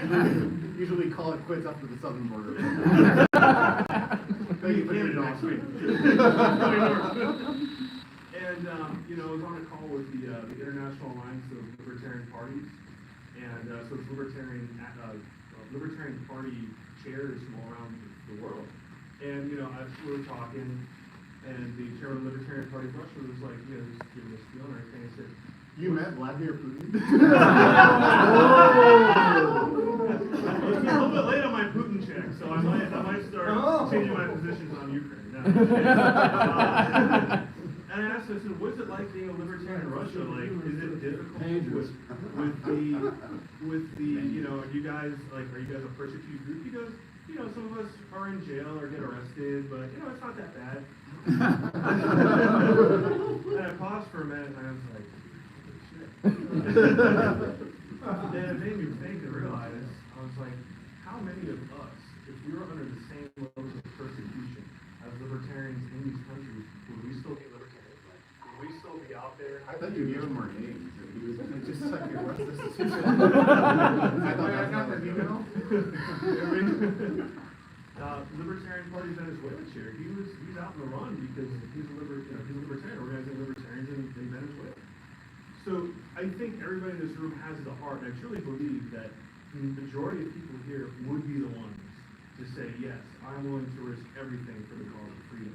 Usually we call it quits after the southern border. Thank you for doing it next week. And, I was on a call with the International Alliance of Libertarian Parties, and so it's Libertarian Party chairs from all around the world. And, we were talking, and the chairman of the Libertarian Party of Russia was like, just giving us spiel and everything. I said, you met Vladimir Putin? It's a little bit late on my Putin check, so I might start changing my positions on Ukraine. No. And I asked him, I said, what's it like being a libertarian in Russia? Like, is it difficult with the are you guys a persecuted group? He goes, some of us are in jail or get arrested, but it's not that bad. And I paused for a minute and I was like, and it made me think and realize, I was like, how many of us, if we were under the same levels of persecution as libertarians in these countries, would we still be libertarians? Would we still be out there? I thought you gave him our names. He was just like your West institution. I thought that's not the email. Libertarian Party Venezuela chair. He's out on the run because he's a libertarian, organizing libertarians in Venezuela. So I think everybody in this room has the heart, and I truly believe that the majority of people here would be the ones to say, yes, I'm willing to risk everything for the cause of freedom.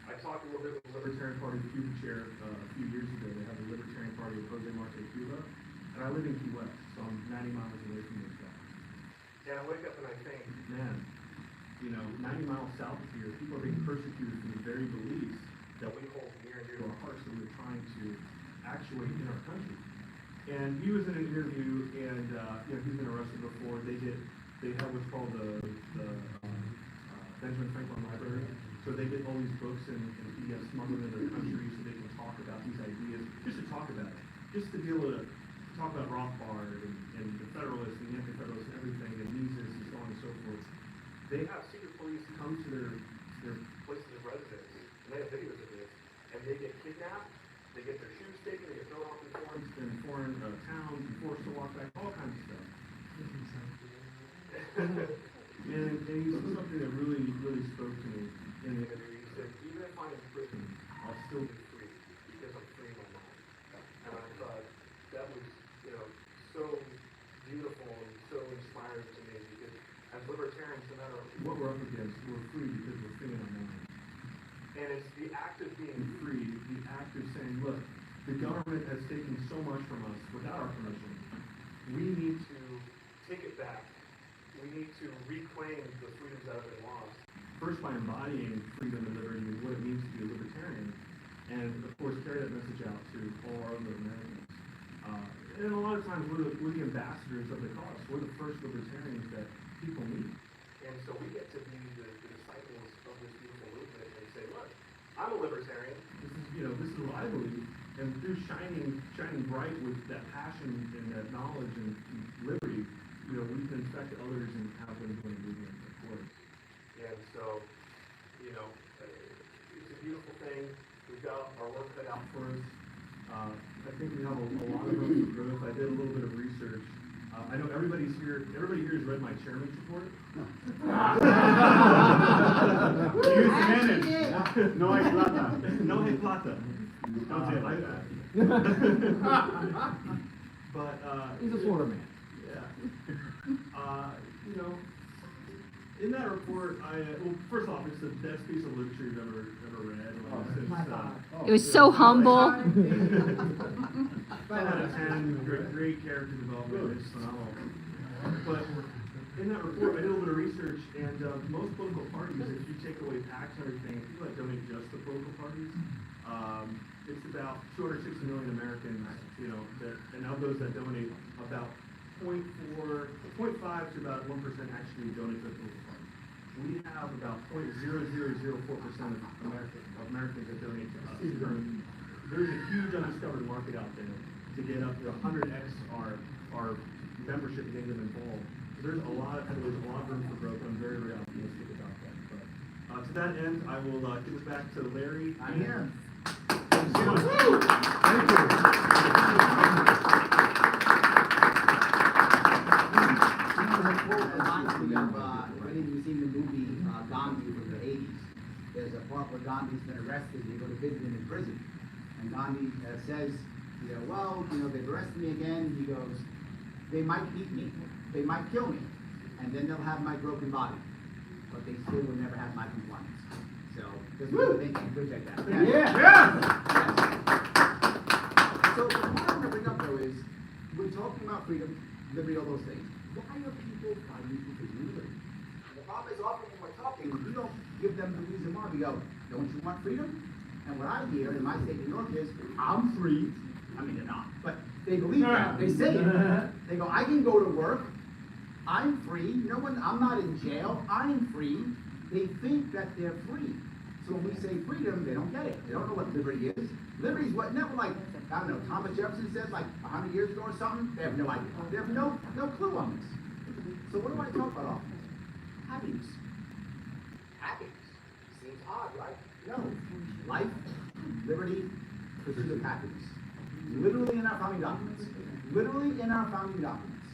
I talked a little bit with the Libertarian Party Cuba chair a few years ago. They have the Libertarian Party of Jose Marti Cuba, and I live in Key West, so I'm 90 miles away from those guys. And I wake up and I think, man, 90 miles south of here, people are being persecuted for the very beliefs that we hold near and dear to our hearts that we're trying to actuate in our country. And he was in an interview, and he's been arrested before. They have what's called the Benjamin Franklin Library. So they get all these books and PDFs smuggled into their country so they can talk about these ideas, just to talk about it, just to be able to talk about Rothbard and the Federalists and the Anti-Federalists and everything, and Mises and so on and so forth. They have secret police come to their places of residence, and they have videos of this, and they get kidnapped, they get their shoes taken, they get thrown off in foreign towns, and forced to walk back, all kinds of stuff. and he said something that really, really spoke to me in the interview. He said, even if I'm in prison, I'll still be free, because I'm free in my mind. And I thought, that was, so beautiful and so inspiring to me, because as libertarians, no matter what we're up against, we're free because we're free in our minds. And it's the act of being free, the act of saying, look, the government has taken so much from us without our permission. We need to take it back. We need to reclaim the freedoms that have been lost. First, by embodying freedom and liberty and what it means to be a libertarian, and of course, carry that message out to all our other Americans. And a lot of times, we're the ambassadors of the cause. We're the first libertarians that people meet. And so we get to be the disciples of this beautiful movement and say, look, I'm a libertarian. This is what I believe. And through shining bright with that passion and that knowledge and liberty, we can infect others and have them join the movement, of course. And so, it's a beautiful thing. We've got our work cut out for us. I think we have a lot of room for growth. I did a little bit of research. I know everybody here has read my chairman's report. Use manage. No hay plata. No hay plata. Don't say it like that. But He's a Florida man. Yeah. In that report, first off, it's the best piece of literature you've ever read. It was so humble. 10 out of 10, great character development. It's phenomenal. But in that report, I did a little bit of research, and most political parties, if you take away tax and everything, people that donate just to political parties, it's about 260 million Americans, and of those that donate, about 0.5 to about 1% actually donate to the political party. We have about 0.0004% of Americans that donate to us. There's a huge undiscovered market out there to get up to 100x our membership and get them involved. There's a lot of room for growth. I'm very, very optimistic about that. But to that end, I will give it back to Larry. I'm here. Thank you. Thank you. quote reminds me of, if any of you seen the movie, Gandhi from the 80s. There's a part where Gandhi's been arrested, they go to visit him in prison. And Gandhi says, well, they've arrested me again. He goes, they might beat me, they might kill me, and then they'll have my broken body. But they still will never have my compliance. So, just really thinking, good like that. Yeah. So, what I want to bring up though is, we're talking about freedom, liberty, all those things. Why are people fighting for freedom and liberty? And the problem is often when we're talking, we don't give them the reason why. We go, don't you want freedom? And what I hear in my state of New York is, I'm free. I mean, they're not, but they believe that. They say it. They go, I can go to work. I'm free. I'm not in jail. I'm free. They think that they're free. So when we say freedom, they don't get it. They don't know what liberty is. Liberty is what, never like, I don't know, Thomas Jefferson said like 100 years ago or something. They have no idea. They have no clue on this. So what do I talk about often? Happiness. Happiness. Seems odd, right? No. Life, liberty, pursuit of happiness. Literally in our founding documents. Literally in our founding documents.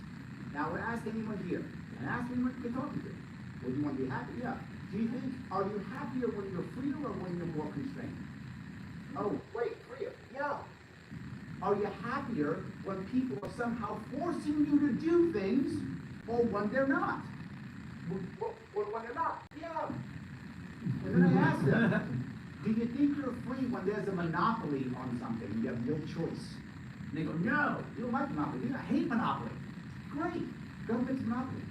Now we're asking anyone here, and ask anyone you're talking to. Would you want to be happy? Yeah. Do you think, are you happier when you're freer or when you're more constrained? Oh, wait, freer. Yeah. Are you happier when people are somehow forcing you to do things, or when they're not? When they're not? Yeah. And then I ask them, do you think you're free when there's a monopoly on something? You have no choice. And they go, no, you don't like monopoly. I hate monopoly. Great. Go fix monopoly.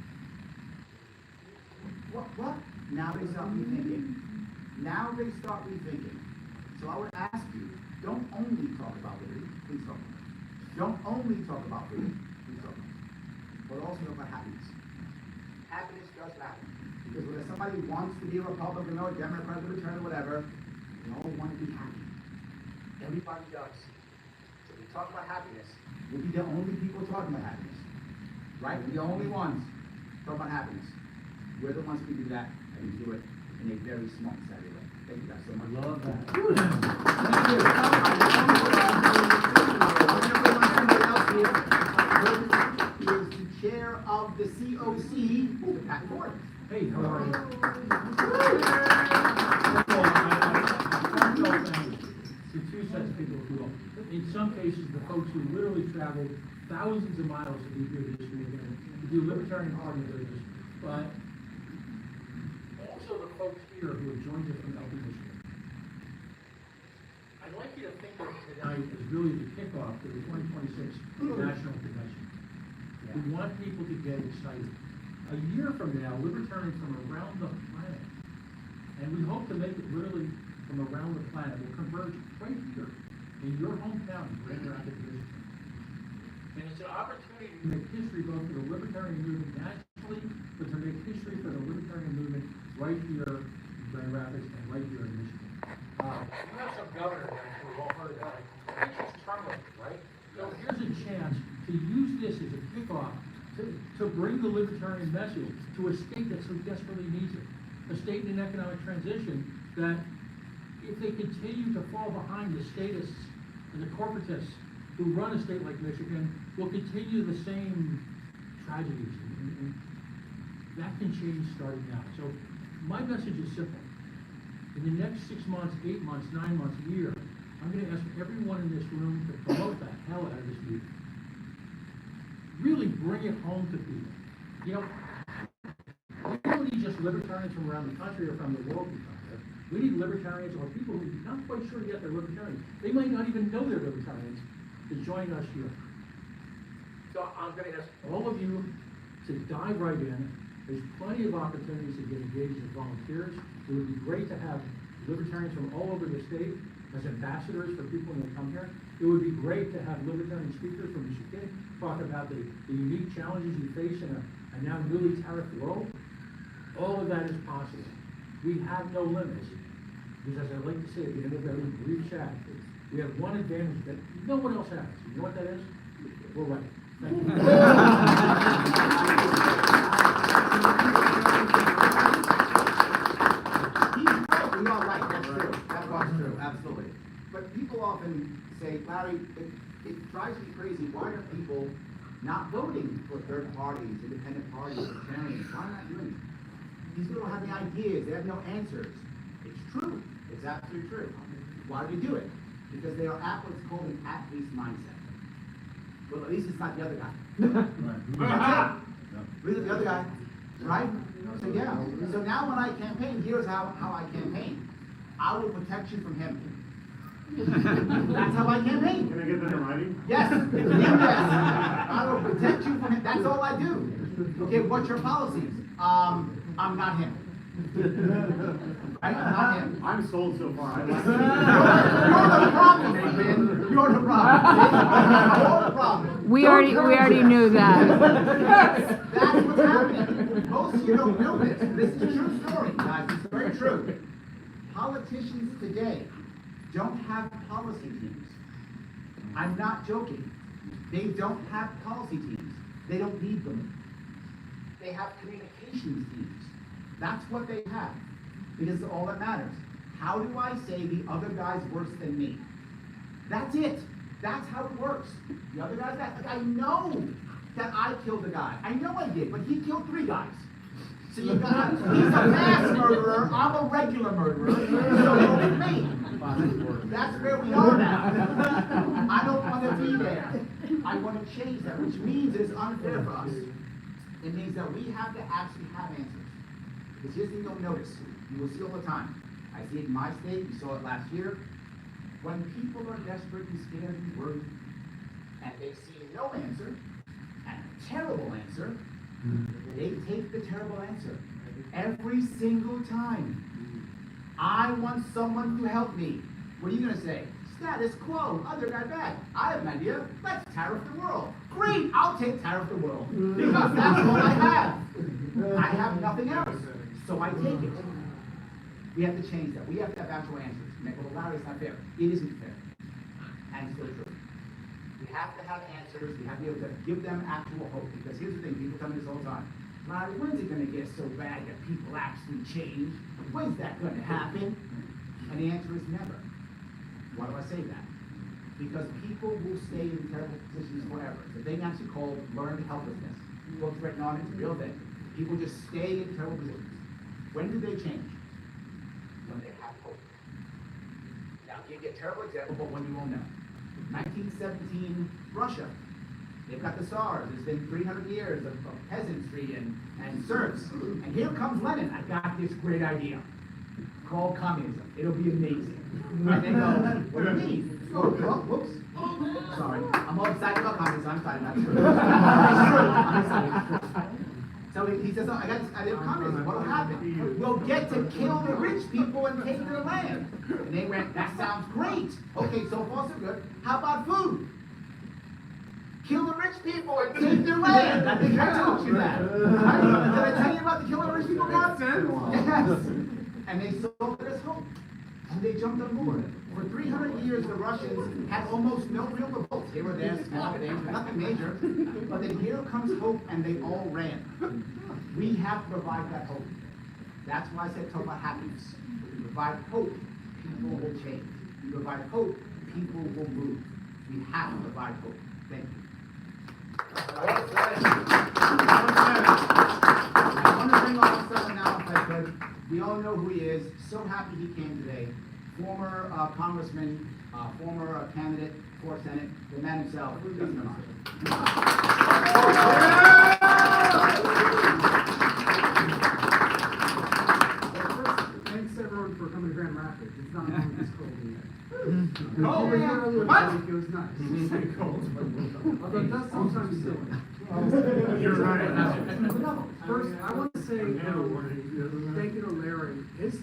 What? Now they start rethinking. Now they start rethinking. So I would ask you, don't only talk about liberty, please talk about it. Don't only talk about freedom, please talk about it. But also talk about happiness. Happiness does matter. Because when somebody wants to be a Republican or a Democrat, Libertarian, whatever, they all want to be happy. Everybody does. So we talk about happiness. We'll be the only people talking about happiness. Right? We're the only ones talking about happiness. We're the ones who do that, and we do it in a very smart, savvy way. Thank you guys so much. Love that. He is the chair of the COC, Pat Ford. Hey, how are you? The two sets of people who, in some cases, the folks who literally traveled thousands of miles to be here this weekend to do Libertarian Party business, but also the folks here who have joined us from LP Michigan. I'd like you to think of tonight as really the kickoff to the 2026 National Convention. We want people to get excited. A year from now, Libertarians from around the planet, and we hope to make it literally from around the planet, will converge right here in your hometown, Grand Rapids, Michigan. And it's an opportunity to make history both for the Libertarian movement nationally, but to make history for the Libertarian movement right here in Grand Rapids and right here in Michigan. You have some governor that we've all heard about. I think it's term limit, right? So here's a chance to use this as a kickoff to bring the Libertarian message to a state that so desperately needs it. A state in an economic transition that, if they continue to fall behind the statists and the corporatists who run a state like Michigan, will continue the same tragedies. And that can change starting now. So my message is simple. In the next 6 months, 8 months, 9 months, a year, I'm going to ask everyone in this room to promote the hell out of this meeting. Really bring it home to people. We don't need just libertarians from around the country or from the world to come here. We need libertarians or people who are not quite sure yet they're libertarians. They might not even know they're libertarians to join us here. So I'm going to ask all of you to dive right in. There's plenty of opportunities to get engaged as volunteers. It would be great to have libertarians from all over the state as ambassadors for people when they come here. It would be great to have libertarian speakers from Michigan talk about the unique challenges you face in a now newly tariffed world. All of that is possible. We have no limits. Because as I like to say at the end of every brief chat, we have one advantage that no one else has. You know what that is? We're right. Thank you. We are right, that's true. That's true, absolutely. But people often say, Larry, it drives me crazy. Why are people not voting for third parties, independent parties, libertarians. Why not doing it? These people don't have any ideas, they have no answers. It's true, it's absolutely true. Why do they do it? Because they are at what's called an at-least mindset. Well, at least it's not the other guy. That's it. This is the other guy, right? So yeah, so now when I campaign, here's how I campaign. I will protect you from him. That's how I campaign. Can I get that in writing? Yes, yes. I will protect you from him. That's all I do. Okay, what's your policies? I'm not him. Right? I'm not him. I'm sold so far. I like You're the problem, Nathan. You're the problem. You're the problem. We already knew that. That's what's happening. Most of you don't know this. This is a true story, guys. It's very true. Politicians today don't have policy teams. I'm not joking. They don't have policy teams. They don't need them. They have communications teams. That's what they have. Because it's all that matters. How do I say the other guy's worse than me? That's it. That's how it works. The other guy's that. Like, I know that I killed a guy. I know I did, but he killed 3 guys. So you got, he's a mass murderer, I'm a regular murderer, so look at me. That's where we are now. I don't want to be there. I want to change that, which means it's unfair for us. It means that we have to actually have answers. Because here's the thing you'll notice. You will see all the time. I see it in my state, you saw it last year. When people are desperate and scared and worried, and they see no answer, and a terrible answer, they take the terrible answer. Every single time. I want someone to help me. What are you gonna say? Status quo, other guy bad. I have an idea. Let's tariff the world. Great, I'll take tariff the world. Because that's what I have. I have nothing else. So I take it. We have to change that. We have to have actual answers. Well, Larry, it's not fair. It isn't fair. And it's still true. We have to have answers. We have to be able to give them actual hope. Because here's the thing, people tell me this all the time. Larry, when's it going to get so bad that people actually change? When's that going to happen? And the answer is never. Why do I say that? Because people will stay in terrible positions forever. It's a thing actually called learned helplessness. Books written on it, it's a real thing. People just stay in terrible positions. When do they change? When they have hope. Now, you get a terrible example, but one you will know. 1917, Russia. They've got the Tsars. There's been 300 years of peasantry and serfs. And here comes Lenin. I got this great idea called communism. It'll be amazing. And they go, what do you mean? Oh, whoops. Sorry. I'm all excited about communism. I'm sorry. That's true. I'm excited. So he says, oh, I got this idea of communism. What will happen? We'll get to kill the rich people and take their land. And they went, that sounds great. Okay, so far so good. How about food? Kill the rich people and take their land. I think I told you that. Right? Did I tell you about the killing the rich people God? Yes. And they saw it as hope. And they jumped on board. For 300 years, the Russians had almost no real revolts. They were there, small things, nothing major. But then here comes hope, and they all ran. We have to provide that hope. That's why I said talk about happiness. If we provide hope, people will change. If we provide hope, people will move. We have to provide hope. Thank you. I want to bring on someone now, if I could. We all know who he is. So happy he came today. Former congressman, former candidate for Senate, the man himself, Justin Thanks everyone for coming to Grand Rapids. It's not long this cold in there. Oh, yeah. It was nice. Although it does sometimes silly. You're right. First, I want to say thank you to Larry. His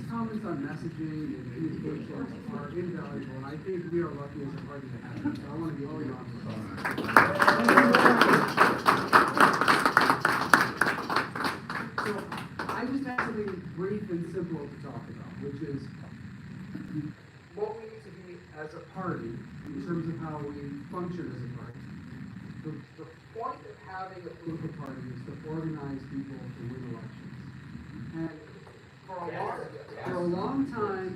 comments on messaging and communications are invaluable, and I think we are lucky as a party to have him. So I want to be really honest with So I just have something brief and simple to talk about, which is what we need to be as a party in terms of how we function as a party. The point of having a political party is to organize people to win elections. And for a long time,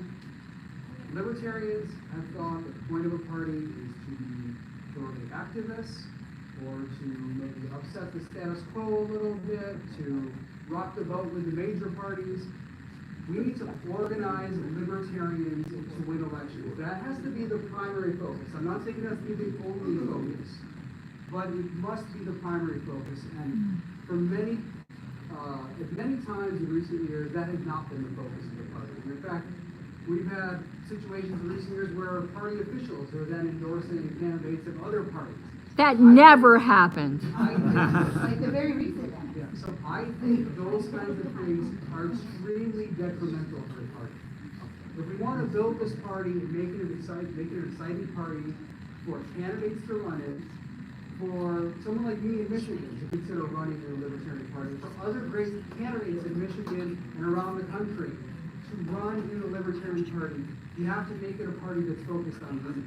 libertarians have thought that the point of a party is to be throwing activists or to maybe upset the status quo a little bit, to rock the boat with the major parties. We need to organize libertarians to win elections. That has to be the primary focus. I'm not saying it has to be the only focus, but it must be the primary focus. And for many times in recent years, that has not been the focus of the party. And in fact, we've had situations in recent years where party officials are then endorsing candidates of other parties. That never happened. Like the very recent one. Yeah, so I think those kinds of things are extremely detrimental to the party. If we want to build this party and make it an exciting party for candidates to run it, for someone like me in Michigan to consider running in the Libertarian Party, for other great candidates in Michigan and around the country to run in the Libertarian Party, you have to make it a party that's focused on winning.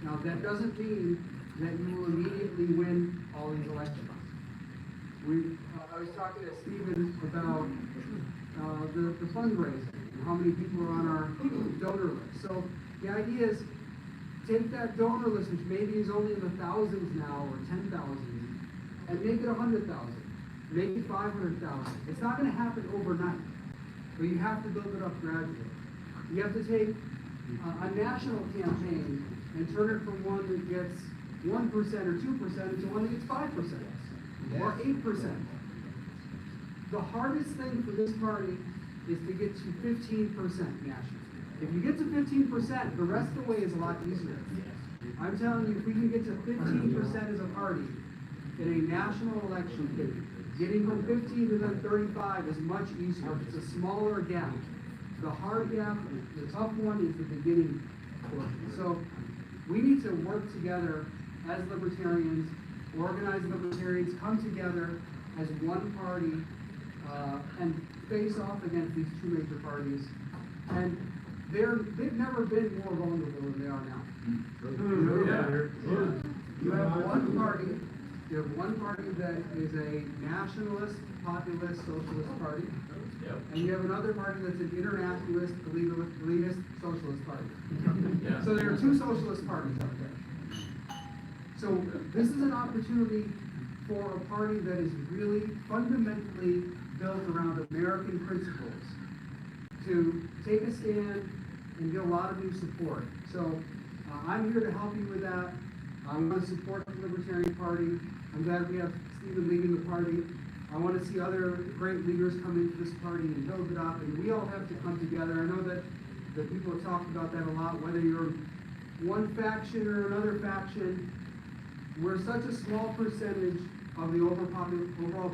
Now, that doesn't mean that you will immediately win all these elections. I was talking to Stephen about the fundraising and how many people are on our donor list. So the idea is take that donor list, which maybe is only in the thousands now or 10,000, and make it 100,000, make it 500,000. It's not going to happen overnight, but you have to build it up gradually. You have to take a national campaign and turn it from one that gets 1% or 2% into one that gets 5% or 8%. The hardest thing for this party is to get to 15% national. If you get to 15%, the rest of the way is a lot easier. I'm telling you, if we can get to 15% as a party in a national election, getting from 15 to then 35 is much easier. It's a smaller gap. The hard gap, the tough one, is the beginning portion. So we need to work together as libertarians, organized libertarians, come together as one party and face off against these two major parties. And they've never been more vulnerable than they are now. You have one party that is a nationalist, populist, socialist party. And you have another party that's an internationalist, elitist, socialist party. So there are two socialist parties out there. So this is an opportunity for a party that is really fundamentally built around American principles to take a stand and get a lot of new support. So I'm here to help you with that. I want to support the Libertarian Party. I'm glad we have Stephen leading the party. I want to see other great leaders come into this party and build it up, and we all have to come together. I know that people have talked about that a lot, whether you're one faction or another faction. We're such a small percentage of the overall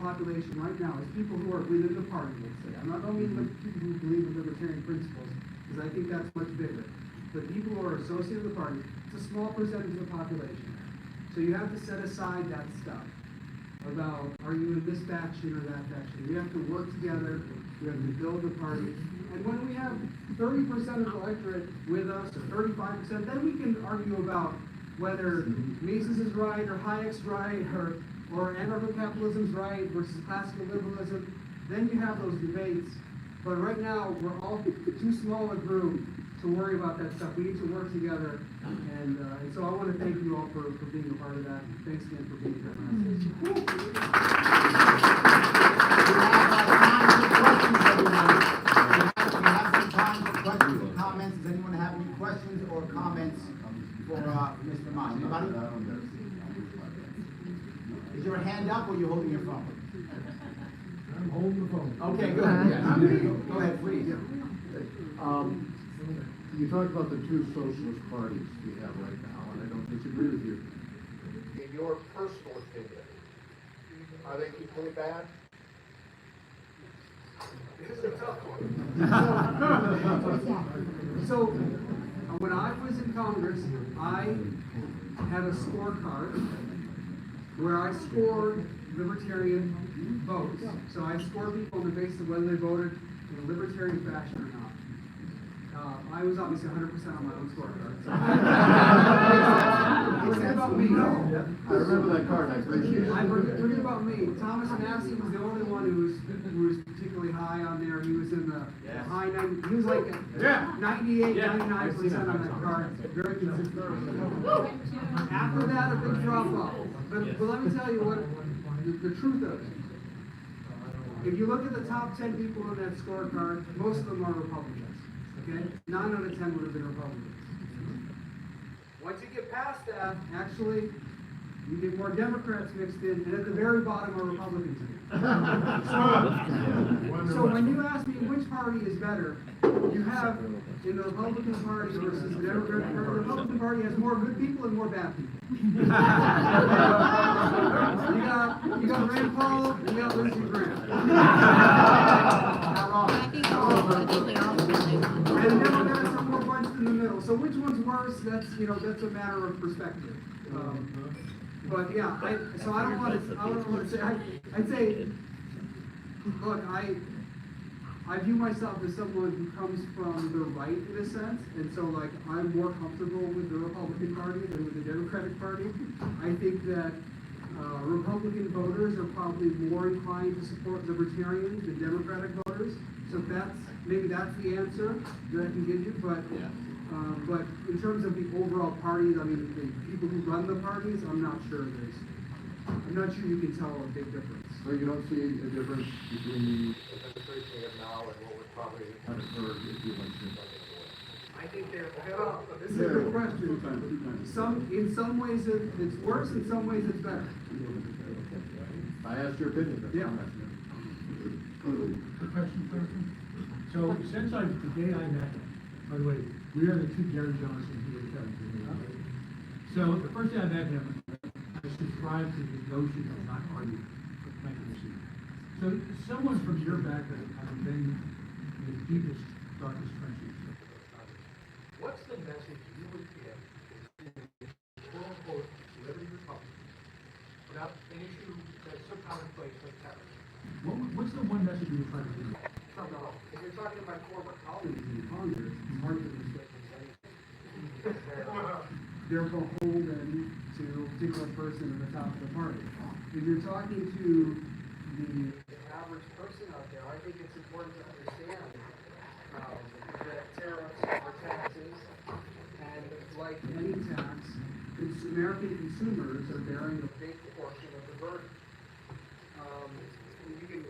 population right now as people who are within the party, let's say. I don't mean the people who believe in libertarian principles, because I think that's much bigger. But people who are associated with the party, it's a small percentage of the population. So you have to set aside that stuff about, are you in this faction or that faction? We have to work together, we have to build the party. And when we have 30% of the electorate with us, or 35%, then we can argue about whether Mises is right, or Hayek's right, or anarcho-capitalism's right versus classical liberalism. Then you have those debates. But right now, we're all too small a group to worry about that stuff. We need to work together. And so I want to thank you all for being a part of that. Thanks again for being here. We have some time for questions and comments. Does anyone have any questions or comments for Mr. Moss? Anybody? Is your hand up or are you holding your phone? I'm holding the phone. Okay, good. Go ahead, please. You talked about the two socialist parties we have right now, and I don't disagree with you. In your personal opinion, are they equally bad? This is a tough one. So, when I was in Congress, I had a scorecard where I scored libertarian votes. So I scored people on the basis of whether they voted in a libertarian faction or not. I was obviously 100% on my own scorecard. So. Forget about me. I remember that card, I appreciate it. Forget about me. Thomas Massey was the only one who was particularly high on there. He was in the high 90s. He was like 98, 99% on that card. Very consistent. After that, a big drop off. But let me tell you what, the truth of it. If you look at the top 10 people on that scorecard, most of them are Republicans, okay? 9 out of 10 would have been Republicans. Once you get past that, actually, you get more Democrats mixed in, and at the very bottom are Republicans. So when you ask me which party is better, you have in the Republican Party versus the Democratic Party, the Republican Party has more good people and more bad people. You got Rand Paul, and you got Lindsey Graham. Not wrong. I think they're all really And the Democrats are more bunched in the middle. So which one's worse? That's a matter of perspective. But yeah, I don't want to say. I'd say, look, I view myself as someone who comes from the right in a sense, and so like I'm more comfortable with the Republican Party than with the Democratic Party. I think that Republican voters are probably more inclined to support Libertarians than Democratic voters. So maybe that's the answer that I can give you. But in terms of the overall parties, I mean, the people who run the parties, I'm not sure you can tell a big difference. So you don't see a difference between The administration we have now and what would probably what occurred if the election? I think this is a good question. In some ways it's worse, in some ways it's better. I asked your opinion. That's Yeah. all I'm asking. The question, Jonathan? So since the day I met him, by the way, we are the two Gary Johnson here at Kevin. So the first day I met him, I subscribed to the notion of not arguing, but planting the seed. So someone from your background, having been in the deepest, darkest trenches. What's the message you would give to the quote-unquote liberty republic without an issue that's so commonplace like terrorism? What's the one message you would try to do? No. If you're talking to my former colleagues in Congress, it's hard to respect them. They're beholden to a particular person at the top of the party. If you're talking to the average person out there, I think it's important to understand that tariffs are taxes, and like any tax, American consumers are bearing a big portion of the burden. You can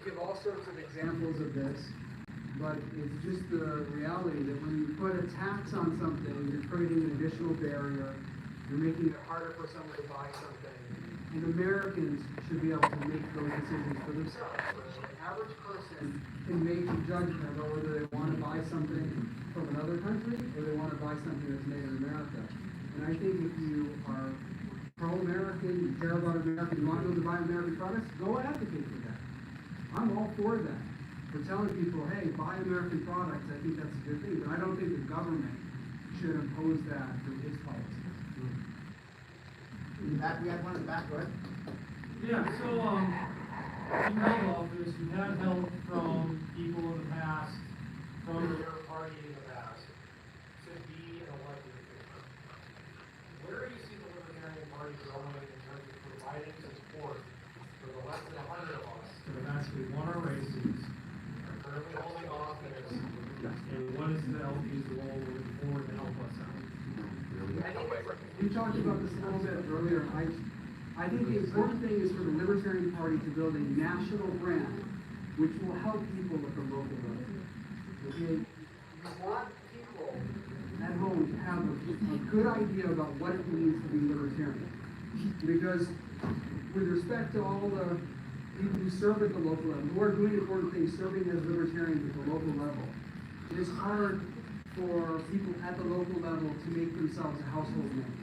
give all sorts of examples of this, but it's just the reality that when you put a tax on something, you're creating an additional barrier, you're making it harder for someone to buy something, and Americans should be able to make those decisions for themselves. So the average person can make a judgment about whether they want to buy something from another country or they want to buy something that's made in America. And I think if you are pro-American, you care about America, you want to go to buy American products, go advocate for that. I'm all for that. For telling people, hey, buy American products, I think that's a good thing. But I don't think the government should impose that through its policy. We had one in the back, go ahead. Yeah, so, in held office, you have help from people in the past, from your party in the past, to be an elected official. Where do you see the Libertarian Party going in terms of providing support for the less than 100 of us that have actually won our races, are currently holding office, and what is the LP's role moving forward to help us out? We talked about this a little bit earlier. I think the important thing is for the Libertarian Party to build a national brand which will help people at the local level. Okay? You want people at home to have a good idea about what it means to be libertarian. Because with respect to all the people who serve at the local level, who are doing important things, serving as libertarians at the local level, it's hard for people at the local level to make themselves a household name.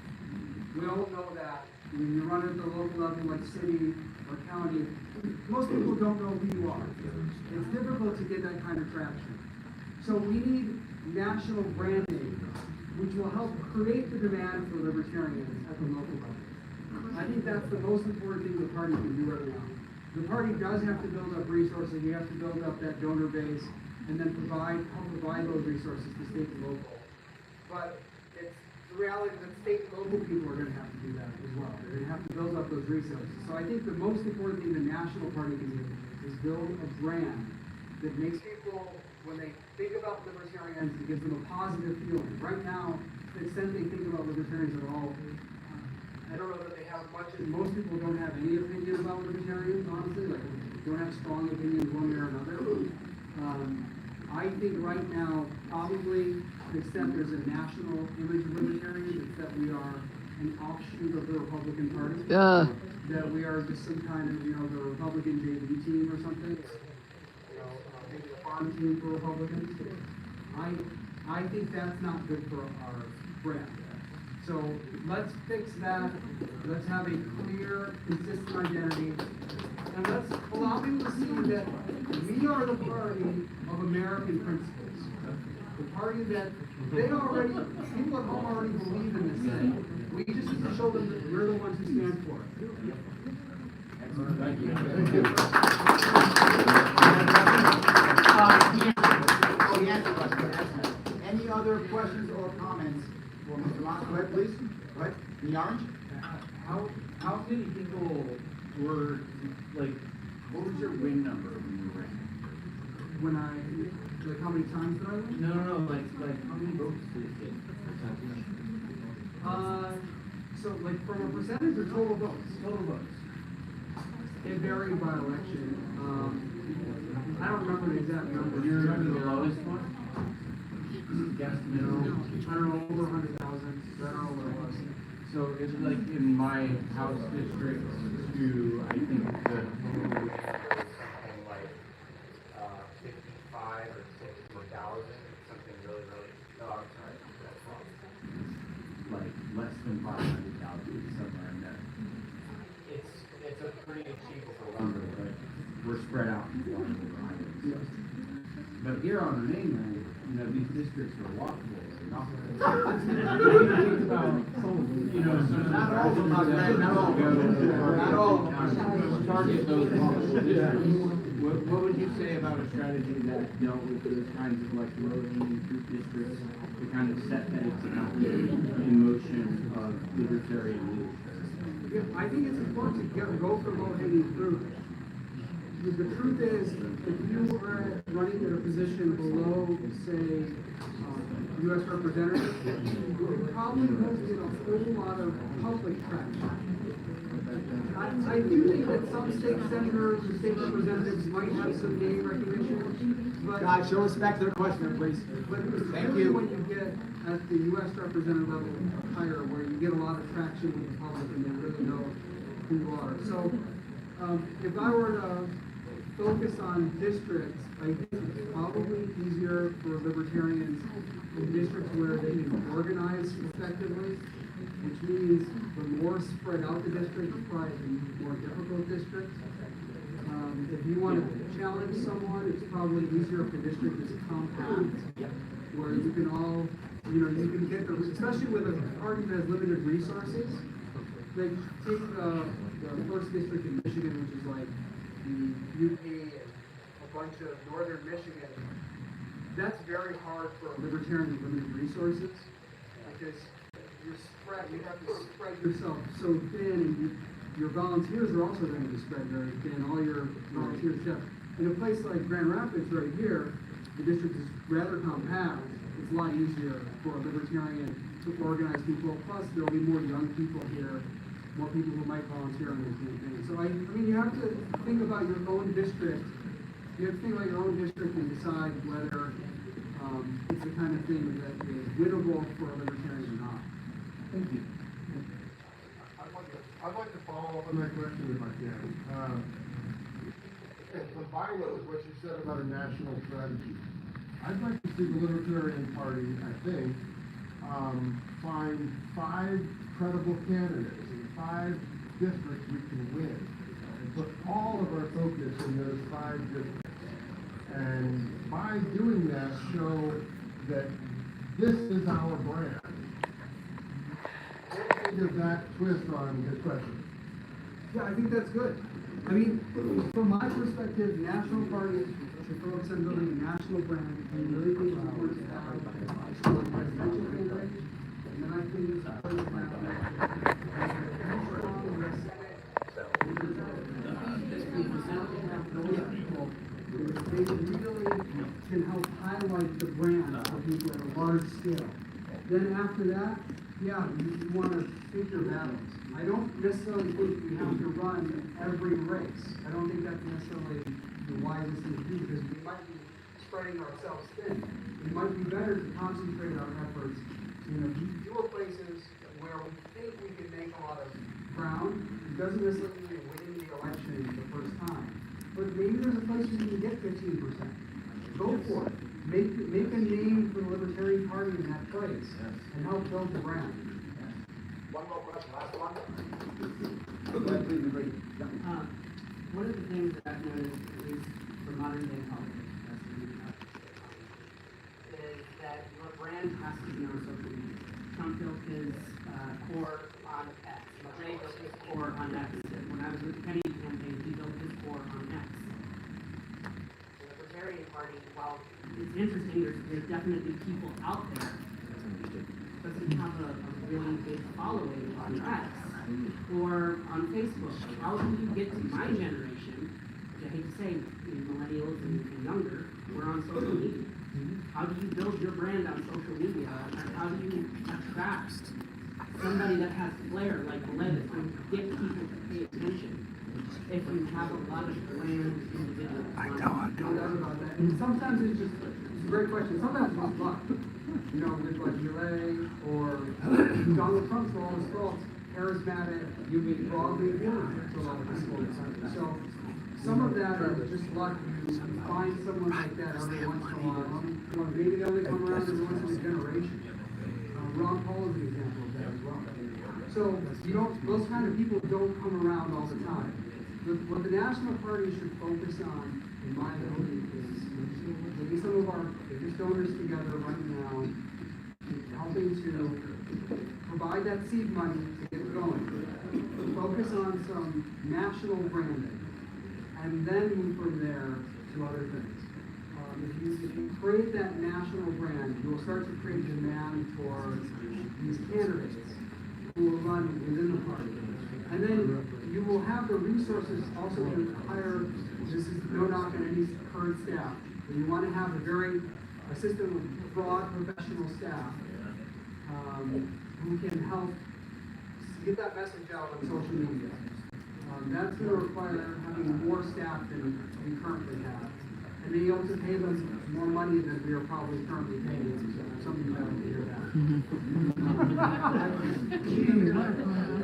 We all know that when you run at the local level, like city or county, most people don't know who you are. It's difficult to get that kind of traction. So we need national branding, which will help create the demand for libertarians at the local level. I think that's the most important thing the party can do right now. The party does have to build up resources. You have to build up that donor base, and then help provide those resources to state and local. But it's the reality that state and local people are going to have to do that as well. They're going to have to build up those resources. So I think the most important thing the national party can do is build a brand that makes people, when they think about libertarians, it gives them a positive feeling. Right now, to the extent they think about libertarians at all, I don't know that they have much, most people don't have any opinion about libertarians, honestly, like, don't have strong opinions one way or another. I think right now, probably, except there's a national image of libertarians, it's that we are an offshoot of the Republican Party. That we are just some kind of, the Republican JV team or something. Maybe a farm team for Republicans. I think that's not good for our brand. So let's fix that. Let's have a clear, consistent identity. And let's allow people to see that we are the party of American principles. The party that people at home already believe in this thing. We just need to show them that we're the ones who stand for it. Excellent, thank you. Oh, he answered the question. Excellent. Any other questions or comments for Mr. Moss? Go ahead, please. Go ahead. In the orange? How many people were, like, what was your win number when you ran? Like how many times did I win? No, like how many votes did it get? Percentage? So like from a percentage or total votes? Total votes. It varied by election. I don't remember the exact number. You remember the lowest one? Guesstimate. I don't know, over 100,000. I don't know what it was. So it's like in my house district to, I think the total was something like 55 or 60,000, something really, no, I'm sorry, that's wrong. Like less than 500,000, somewhere in there. It's a pretty achievable number, but we're spread out in multiple items. But here on the mainland, these districts are walkable. So Not all of them are red, not all of them. Not all of them. Target those multiple districts. What would you say about a strategy that dealt with those kinds of like low-hanging fruit districts to kind of set that example in motion of libertarian leadership? Yeah, I think it's important to go for low-hanging fruit. The truth is, if you are running at a position below, say, U.S. representative, you probably won't get a whole lot of public traction. I do think that some state senators and state representatives might have some name recognition, but. God, show respect to the question, please. But it's Thank really you. when you get at the U.S. representative level higher, where you get a lot of traction with the public and they really know who you are. So, if I were to focus on districts, I think it's probably easier for libertarians in districts where they can organize effectively, which means the more spread out the district, it's probably the more difficult district. If you want to challenge someone, it's probably easier if the district is compact, where you can all, you can get especially with a party that has limited resources. Like, take the first district in Michigan, which is like the UP and a bunch of northern Michigan. That's very hard for a libertarian with limited resources, because you have to spread yourself so thin, and your volunteers are also going to be spread very thin, all your volunteers have. In a place like Grand Rapids right here, the district is rather compact. It's a lot easier for a libertarian to organize people, plus there'll be more young people here, more people who might volunteer on the campaign. So I mean, you have to think about your own district. You have to think about your own district and decide whether it's the kind of thing that is winnable for a libertarian or not. Thank you. I'd like to follow up on that question if I can. Combining it with what you said about a national strategy, I'd like to see the Libertarian Party, I think, find 5 credible candidates in 5 districts we can win, and put all of our focus in those 5 districts. And by doing that, show that this is our brand. What do you think of that twist on his question? Yeah, I think that's good. I mean, from my perspective, national parties should focus on building a national brand, and really think it's important to have a strong presidential candidate. And then I think it's important to have they really can help highlight the brand for people at a large scale. Then after that, yeah, you want to pick your battles. I don't necessarily think we have to run every race. I don't think that's necessarily the wisest thing to do, because we might be spreading ourselves thin. It might be better to concentrate our efforts in a fewer places where we think we can make a lot of ground. It doesn't necessarily mean winning the election the first time, but maybe there's a place where you can get 15%. Go for it. Make a name for the Libertarian Party in that place and help build the brand. One more question, last one. One of the things that I've noticed, at least for modern day politics, is that your brand has to be on social media. Trump built his core on X. Ray built his core on X. When I was with the Kennedy campaign, he built his core on X. The Libertarian Party, while it's interesting, there's definitely people out there, doesn't have a really big following on X or on Facebook. How do you get to my generation, which I hate to say, millennials and younger, we're on social media. How do you build your brand on social media? And how do you attract somebody that has flair like Levis and get people to pay attention if you have a lot of bland individuals? No doubt about that. And sometimes it's a great question. Sometimes it's just luck. You know, with like Gillet or Donald Trump, for all his faults, charismatic, broadly appealing to a lot of people. So some of that is just luck. You find someone like that every once in a while. You know, maybe they only come around every once in a generation. Ron Paul is an example of that as well. So those kind of people don't come around all the time. What the National Party should focus on, in my opinion, is getting some of our biggest donors together right now, helping to provide that seed money to get it going. Focus on some national branding, and then move from there to other things. If you create that national brand, you will start to create demand for these candidates who will run within the party. And then you will have the resources also to hire, this is no knock on any current staff, but you want to have a system of broad professional staff who can help get that message out on social media. That's going to require having more staff than we currently have. And being able to pay them more money than we are probably currently paying them. So something about to hear that.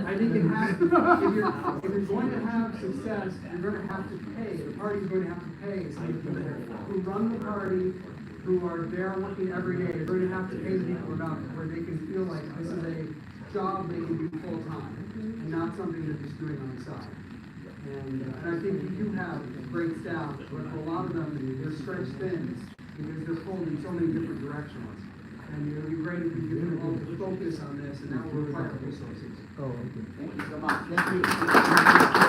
I think it has to, if you're going to have success, you're going to have to pay, the party's going to have to pay some people who run the party, who are there working every day. They're going to have to pay the people enough where they can feel like this is a job they can do full time and not something they're just doing on the side. And I think you do have great staff, but for a lot of them, they're stretched thin because they're pulled in so many different directions. And it would be great if we could get them all to focus on this, and that will require resources. Thank you so much. Thank you.